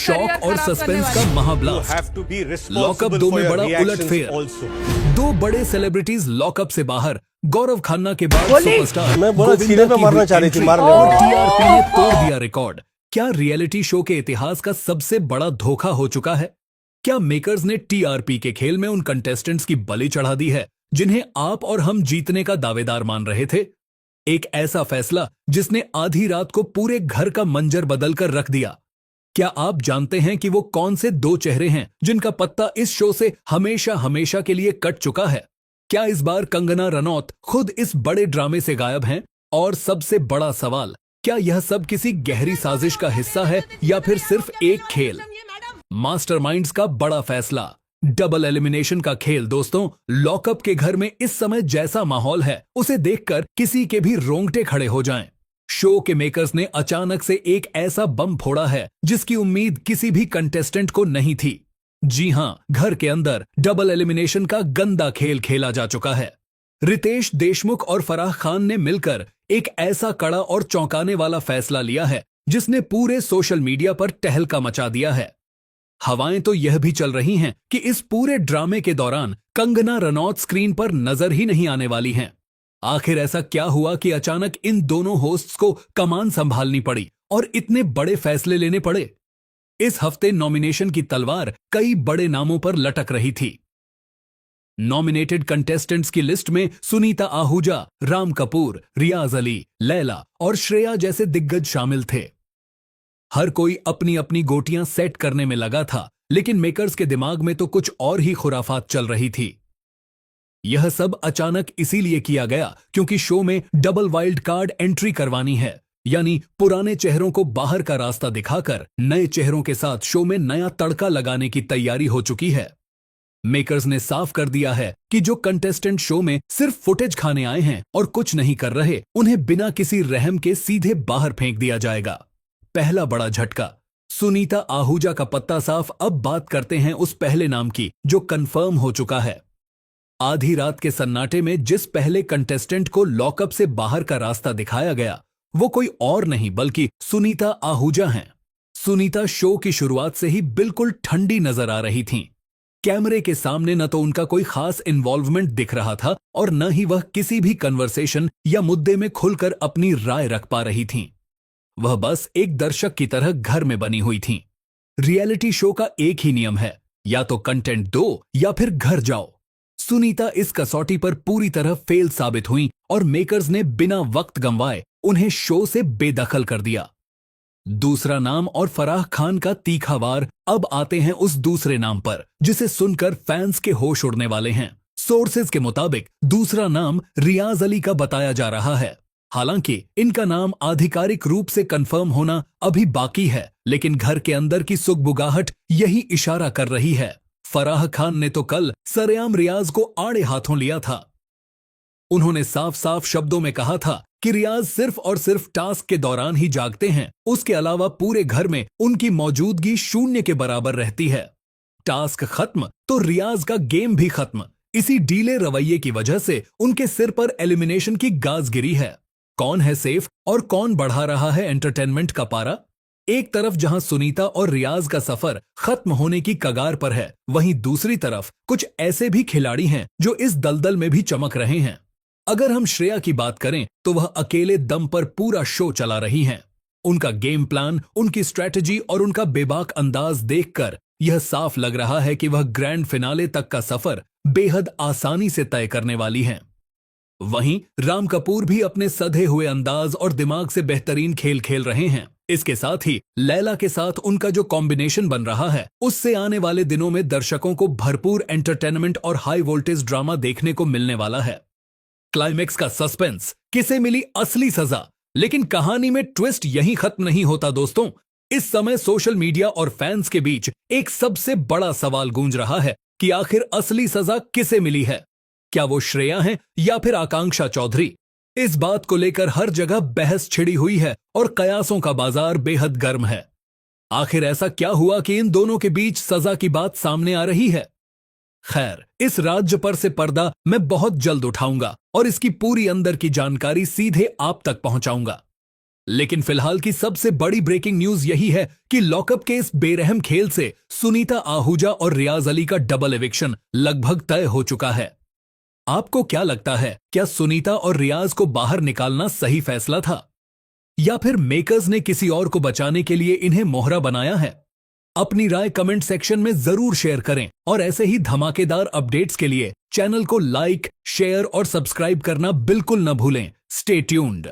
Shock और suspense का महाब्लास्ट। Lockup 2 में बड़ा उलटफेर। 2 बड़े सेलिब्रिटीज लॉकअप से बाहर। गौरव खन्ना के बाद सुपरस्टार गोविंदा की मारना चाह रही थी, मार और टीआरपी ने तोड़ दिया रिकॉर्ड। क्या रियलिटी शो के इतिहास का सबसे बड़ा धोखा हो चुका है? क्या मेकर्स ने टीआरपी के खेल में उन कंटेस्टेंट्स की बलि चढ़ा दी है जिन्हें आप और हम जीतने का दावेदार मान रहे थे? एक ऐसा फैसला जिसने आधी रात को पूरे घर का मंजर बदलकर रख दिया। क्या आप जानते हैं कि वो कौन से 2 चेहरे हैं जिनका पत्ता इस शो से हमेशा हमेशा के लिए कट चुका है? क्या इस बार कंगना रनौत खुद इस बड़े ड्रामे से गायब हैं? और सबसे बड़ा सवाल, क्या यह सब किसी गहरी साजिश का हिस्सा है या फिर सिर्फ एक खेल? मास्टरमाइंड्स का बड़ा फैसला, डबल एलिमिनेशन का खेल। दोस्तों, लॉकअप के घर में इस समय जैसा माहौल है उसे देखकर किसी के भी रोंगटे खड़े हो जाएं। शो के मेकर्स ने अचानक से एक ऐसा बम फोड़ा है जिसकी उम्मीद किसी भी कंटेस्टेंट को नहीं थी। जी हां, घर के अंदर डबल एलिमिनेशन का गंदा खेल खेला जा चुका है। रितेश देशमुख और फराह खान ने मिलकर एक ऐसा कड़ा और चौंकाने वाला फैसला लिया है जिसने पूरे सोशल मीडिया पर तहलका मचा दिया है। हवाएं तो यह भी चल रही हैं कि इस पूरे ड्रामे के दौरान कंगना रनौत स्क्रीन पर नजर ही नहीं आने वाली हैं। आखिर ऐसा क्या हुआ कि अचानक इन दोनों होस्ट्स को कमान संभालनी पड़ी और इतने बड़े फैसले लेने पड़े? इस हफ्ते नॉमिनेशन की तलवार कई बड़े नामों पर लटक रही थी। नॉमिनेटेड कंटेस्टेंट्स की लिस्ट में सुनीता आहूजा, राम कपूर, रियाज अली, लैला और श्रेया जैसे दिग्गज शामिल थे। हर कोई अपनी अपनी गोटियां सेट करने में लगा था, लेकिन मेकर्स के दिमाग में तो कुछ और ही खुराफात चल रही थी। यह सब अचानक इसीलिए किया गया क्योंकि शो में डबल वाइल्ड कार्ड एंट्री करवानी है, यानी पुराने चेहरों को बाहर का रास्ता दिखाकर नए चेहरों के साथ शो में नया तड़का लगाने की तैयारी हो चुकी है। मेकर्स ने साफ कर दिया है कि जो कंटेस्टेंट शो में सिर्फ फुटेज खाने आए हैं और कुछ नहीं कर रहे, उन्हें बिना किसी रहम के सीधे बाहर फेंक दिया जाएगा। पहला बड़ा झटका, सुनीता आहूजा का पत्ता साफ। अब बात करते हैं उस पहले नाम की जो कंफर्म हो चुका है। आधी रात के सन्नाटे में जिस पहले कंटेस्टेंट को लॉकअप से बाहर का रास्ता दिखाया गया वो कोई और नहीं बल्कि सुनीता आहूजा हैं। सुनीता शो की शुरुआत से ही बिल्कुल ठंडी नजर आ रही थीं। कैमरे के सामने न तो उनका कोई खास इन्वॉल्वमेंट दिख रहा था और न ही वह किसी भी कन्वर्सेशन या मुद्दे में खुलकर अपनी राय रख पा रही थीं। वह बस एक दर्शक की तरह घर में बनी हुई थीं। रियलिटी शो का एक ही नियम है, या तो कंटेंट दो या फिर घर जाओ। सुनीता इस कसौटी पर पूरी तरह फेल साबित हुई और मेकर्स ने बिना वक्त गंवाए उन्हें शो से बेदखल कर दिया। दूसरा नाम और फराह खान का तीखा वार। अब आते हैं उस दूसरे नाम पर जिसे सुनकर फैंस के होश उड़ने वाले हैं। सोर्सेज के मुताबिक दूसरा नाम रियाज अली का बताया जा रहा है। हालांकि इनका नाम आधिकारिक रूप से कंफर्म होना अभी बाकी है, लेकिन घर के अंदर की सुगबुगाहट यही इशारा कर रही है। फराह खान ने तो कल सरेआम रियाज को आड़े हाथों लिया था। उन्होंने साफ साफ शब्दों में कहा था कि रियाज सिर्फ और सिर्फ टास्क के दौरान ही जागते हैं, उसके अलावा पूरे घर में उनकी मौजूदगी शून्य के बराबर रहती है। टास्क खत्म तो रियाज का गेम भी खत्म। इसी डीले रवैये की वजह से उनके सिर पर एलिमिनेशन की गाज गिरी है। कौन है सेफ और कौन बढ़ा रहा है एंटरटेनमेंट का पारा? एक तरफ जहां सुनीता और रियाज का सफर खत्म होने की कगार पर है, वहीं दूसरी तरफ कुछ ऐसे भी खिलाड़ी हैं जो इस दलदल में भी चमक रहे हैं। अगर हम श्रेया की बात करें तो वह अकेले दम पर पूरा शो चला रही हैं। उनका गेम प्लान, उनकी स्ट्रैटेजी और उनका बेबाक अंदाज देखकर यह साफ लग रहा है कि वह ग्रैंड फिनाले तक का सफर बेहद आसानी से तय करने वाली हैं। वहीं राम कपूर भी अपने सधे हुए अंदाज और दिमाग से बेहतरीन खेल खेल रहे हैं। इसके साथ ही लैला के साथ उनका जो कॉम्बिनेशन बन रहा है, उससे आने वाले दिनों में दर्शकों को भरपूर एंटरटेनमेंट और हाई वोल्टेज ड्रामा देखने को मिलने वाला है। क्लाइमेक्स का सस्पेंस, किसे मिली असली सजा? लेकिन कहानी में ट्विस्ट यहीं खत्म नहीं होता दोस्तों। इस समय सोशल मीडिया और फैंस के बीच एक सबसे बड़ा सवाल गूंज रहा है कि आखिर असली सजा किसे मिली है? क्या वो श्रेया हैं या फिर आकांक्षा चौधरी? इस बात को लेकर हर जगह बहस छिड़ी हुई है और कयासों का बाजार बेहद गर्म है। आखिर ऐसा क्या हुआ कि इन दोनों के बीच सजा की बात सामने आ रही है? खैर, इस राज्य पर से पर्दा मैं बहुत जल्द उठाऊंगा और इसकी पूरी अंदर की जानकारी सीधे आप तक पहुंचाऊंगा। लेकिन फिलहाल की सबसे बड़ी ब्रेकिंग न्यूज यही है कि लॉकअप के इस बेरहम खेल से सुनीता आहूजा और रियाज अली का डबल एविक्शन लगभग तय हो चुका है। आपको क्या लगता है, क्या सुनीता और रियाज को बाहर निकालना सही फैसला था, या फिर मेकर्स ने किसी और को बचाने के लिए इन्हें मोहरा बनाया है? अपनी राय कमेंट सेक्शन में जरूर शेयर करें और ऐसे ही धमाकेदार अपडेट्स के लिए चैनल को लाइक, शेयर और सब्सक्राइब करना बिल्कुल न भूलें। Stay tuned.